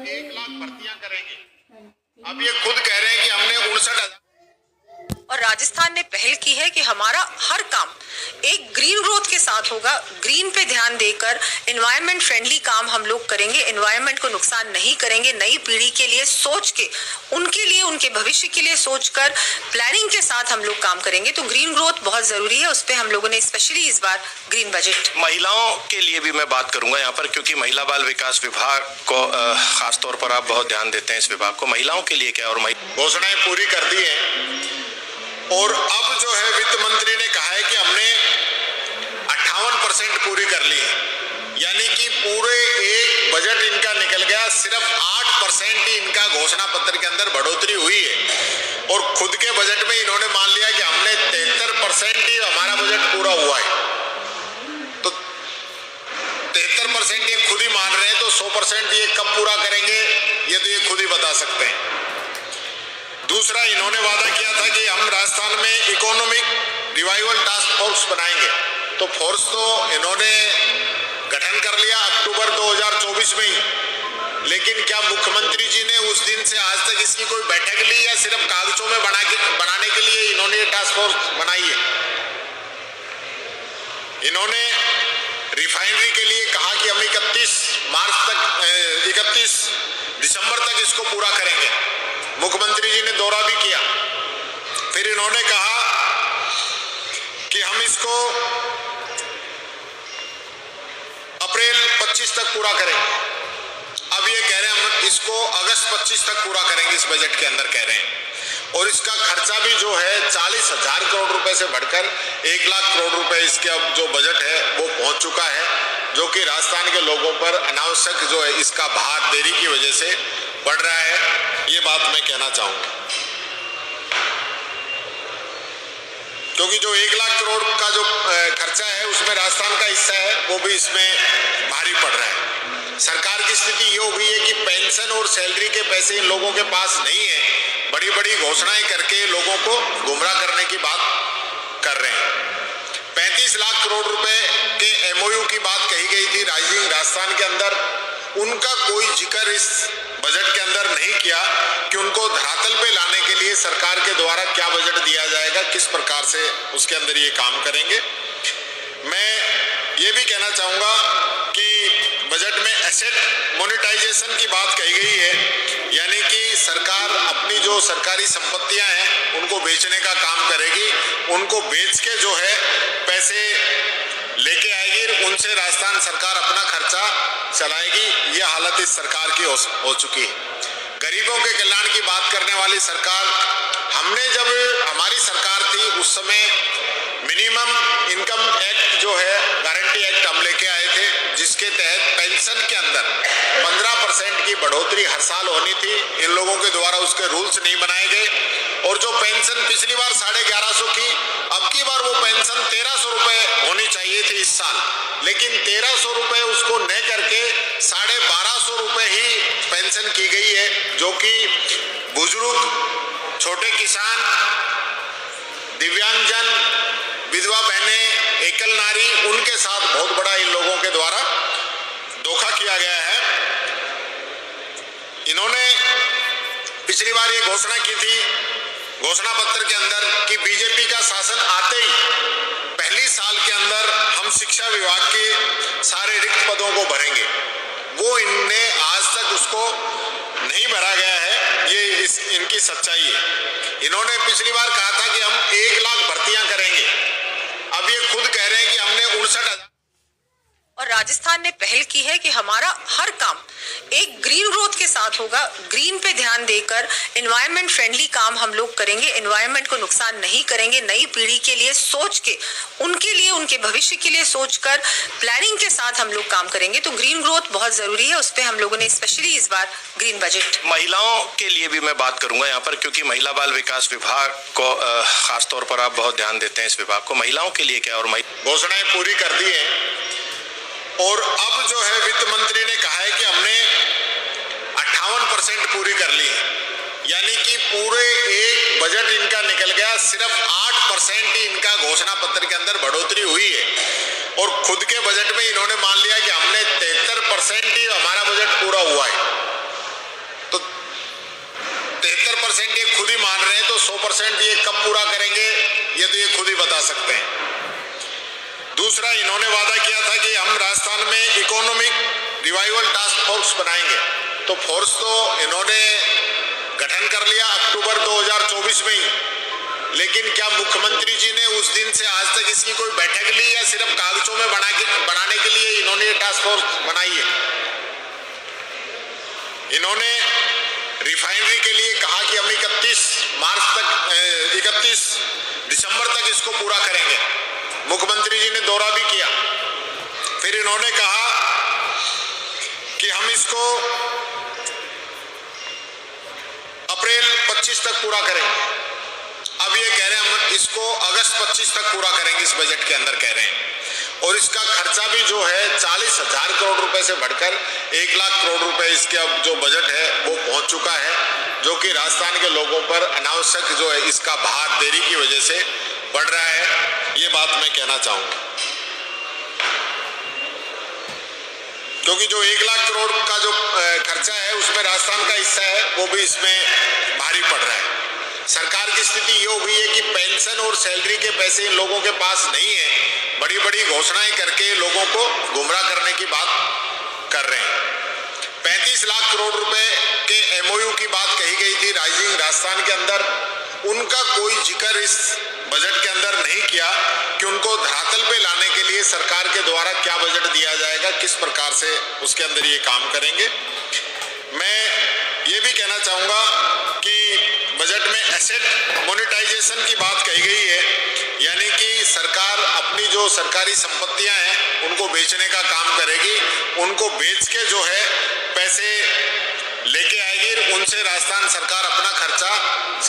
1 लाख भर्तियां करेंगे। अब ये खुद कह रहे हैं कि हमने 59,000। और राजस्थान ने पहल की है कि हमारा हर काम एक ग्रीन ग्रोथ के साथ होगा। ग्रीन पे ध्यान देकर एनवायरनमेंट फ्रेंडली काम हम लोग करेंगे, एनवायरनमेंट को नुकसान नहीं करेंगे। नई पीढ़ी के लिए सोच के, उनके लिए, उनके भविष्य के लिए सोचकर प्लानिंग के साथ हम लोग काम करेंगे। तो ग्रीन ग्रोथ बहुत जरूरी है, उस पर हम लोगों ने स्पेशली इस बार ग्रीन बजट। महिलाओं के लिए भी मैं बात करूंगा यहाँ पर, क्योंकि महिला बाल विकास विभाग को खासतौर पर आप बहुत ध्यान देते हैं इस विभाग को। महिलाओं के लिए क्या और घोषणाएं पूरी कर दी है और अब जो है वित्त मंत्री ने कहा है कि हमने 58% पूरी कर ली है, यानी कि पूरे एक बजट इनका निकल गया, सिर्फ 8% ही इनका घोषणा पत्र के अंदर बढ़ोतरी हुई है। और खुद के बजट में इन्होंने मान लिया कि हमने 73% ही हमारा बजट पूरा हुआ है। तो 73% ये खुद ही मान रहे हैं, तो 100% ये कब पूरा करेंगे ये तो ये खुद ही बता सकते हैं। दूसरा, इन्होंने वादा किया था कि हम राजस्थान में इकोनॉमिक रिवाइवल टास्क फोर्स बनाएंगे। तो फोर्स तो इन्होंने गठन कर लिया अक्टूबर 2024 में ही, लेकिन क्या मुख्यमंत्री जी ने उस दिन से आज तक इसकी कोई बैठक ली या सिर्फ कागजों में बनाने के लिए इन्होंने ये टास्क फोर्स बनाई है? इन्होंने रिफाइनरी के लिए कहा कि हम 31 दिसंबर तक इसको पूरा करेंगे। मुख्यमंत्री जी ने दौरा भी किया। फिर इन्होंने कहा कि हम इसको अप्रैल 25 तक पूरा करेंगे। अब ये कह रहे हैं हम इसको अगस्त 25 तक पूरा करेंगे, इस बजट के अंदर कह रहे हैं। और इसका खर्चा भी जो है 40,000 करोड़ रुपए से बढ़कर 1 लाख करोड़ रुपए इसके अब जो बजट है वो पहुंच चुका है, जो कि राजस्थान के लोगों पर अनावश्यक जो है इसका भार देरी की वजह से बढ़ रहा है। ये बात मैं कहना चाहूंगा, क्योंकि जो 1 लाख करोड़ का जो खर्चा है उसमें राजस्थान का हिस्सा है, वो भी इसमें भारी पड़ रहा है। सरकार की स्थिति ये हो गई है कि पेंशन और सैलरी के पैसे इन लोगों के पास नहीं है। बड़ी बड़ी घोषणाएं करके लोगों को गुमराह करने की बात कर रहे हैं। 35 लाख करोड़ रुपए के एमओयू की बात कही गई थी राजस्थान के अंदर, उनका कोई जिक्र इस बजट के अंदर नहीं किया कि उनको धरातल पे लाने के लिए सरकार के द्वारा क्या बजट दिया जाएगा, किस प्रकार से उसके अंदर ये काम करेंगे। मैं ये भी कहना चाहूंगा कि बजट में एसेट मोनेटाइजेशन की बात कही गई है, यानी कि सरकार अपनी जो सरकारी संपत्तियां हैं उनको बेचने का काम करेगी, उनको बेच के जो है पैसे लेके आएगी, उनसे राजस्थान सरकार अपना खर्चा चलाएगी। ये हालत इस सरकार की हो चुकी है। गरीबों के कल्याण की बात करने वाली सरकार, हमने जब हमारी सरकार थी उस समय मिनिमम इनकम एक्ट जो है, गारंटी एक्ट हम लेके आए थे, जिसके तहत पेंशन के अंदर 15% की बढ़ोतरी हर साल होनी थी। इन लोगों के द्वारा उसके रूल्स नहीं बनाए गए और जो पेंशन पिछली बार 1150 की, अब की बार वो पेंशन 1300 रुपए होनी चाहिए थी इस साल, लेकिन 1300 रुपए उसको न करके 1250 रुपए ही पेंशन की गई है, जो कि बुजुर्ग, छोटे किसान, दिव्यांगजन, विधवा बहनें, एकल नारी, उनके साथ बहुत बड़ा इन लोगों के द्वारा धोखा किया गया है। इन्होंने पिछली बार ये घोषणा की थी घोषणा पत्र के अंदर कि बीजेपी का शासन आते ही पहली साल के अंदर हम शिक्षा विभाग के सारे रिक्त पदों को भरेंगे। वो इनने आज तक उसको नहीं भरा गया है, ये इनकी सच्चाई है। इन्होंने पिछली बार कहा था कि हम 1 लाख भर्तियां करेंगे, अब ये खुद कह रहे हैं कि हमने 59,000। और राजस्थान ने पहल की है कि हमारा हर काम एक ग्रीन ग्रोथ के साथ होगा। ग्रीन पे ध्यान देकर एनवायरनमेंट फ्रेंडली काम हम लोग करेंगे, एनवायरनमेंट को नुकसान नहीं करेंगे। नई पीढ़ी के लिए सोच के, उनके लिए, उनके भविष्य के लिए सोचकर प्लानिंग के साथ हम लोग काम करेंगे। तो ग्रीन ग्रोथ बहुत जरूरी है, उस पर हम लोगों ने स्पेशली इस बार ग्रीन बजट। महिलाओं के लिए भी मैं बात करूंगा यहाँ पर, क्योंकि महिला बाल विकास विभाग को खासतौर पर आप बहुत ध्यान देते हैं इस विभाग को। महिलाओं के लिए क्या और घोषणाएं पूरी कर दी है और अब जो है वित्त मंत्री ने कहा है कि हमने 58% पूरी कर ली है, यानी कि पूरे एक बजट इनका निकल गया, सिर्फ 8% ही इनका घोषणा पत्र के अंदर बढ़ोतरी हुई है। और खुद के बजट में इन्होंने मान लिया कि हमने 73% ही हमारा बजट पूरा हुआ है। 100% ये कब पूरा करेंगे ये तो ये खुद ही बता सकते हैं। दूसरा, इन्होंने वादा किया था कि हम राजस्थान में इकोनॉमिक रिवाइवल टास्क फोर्स बनाएंगे, तो फोर्स तो इन्होंने गठन कर लिया अक्टूबर 2024 में ही, लेकिन क्या मुख्यमंत्री जी ने उस दिन से आज तक इसकी कोई बैठक ली या सिर्फ कागजों में बनाने के लिए इन्होंने ये टास्क फोर्स बनाई है? इन्होंने रिफाइनरी के लिए कहा कि हम 31 दिसंबर तक इसको पूरा करेंगे। मुख्यमंत्री जी ने दौरा भी किया। फिर इन्होंने कहा कि हम इसको अप्रैल 25 तक पूरा करेंगे। अब ये कह रहे हैं हम इसको अगस्त 25 तक पूरा करेंगे, इस बजट के अंदर कह रहे हैं। और इसका खर्चा भी जो है 40,000 करोड़ रुपए से बढ़कर 1 लाख करोड़ रुपए इसके अब जो बजट है वो पहुंच चुका है, जो कि राजस्थान के लोगों पर अनावश्यक जो है इसका भार देरी की वजह से बढ़ रहा है। ये बात मैं कहना चाहूंगा, क्योंकि जो 1 लाख करोड़ का जो खर्चा है उसमें राजस्थान का हिस्सा है वो भी इसमें भारी पड़ रहा है। सरकार की स्थिति ये हो गई है कि पेंशन और सैलरी के पैसे इन लोगों के पास नहीं है, बड़ी बड़ी घोषणाएं करके लोगों को गुमराह करने की बात कर रहे हैं। 35 लाख करोड़ रुपए के एमओयू की बात कही गई थी राइजिंग राजस्थान के अंदर, उनका कोई जिक्र इस बजट के अंदर नहीं किया कि उनको धरातल पे लाने के लिए सरकार के द्वारा क्या बजट दिया जाएगा, किस प्रकार से उसके अंदर ये काम करेंगे। मैं ये भी कहना चाहूंगा कि बजट में एसेट मोनेटाइजेशन की बात कही गई है, यानी कि सरकार अपनी जो सरकारी संपत्तियां हैं उनको बेचने का काम करेगी, उनको बेच के जो है पैसे लेके आएगी, उनसे राजस्थान सरकार अपना खर्चा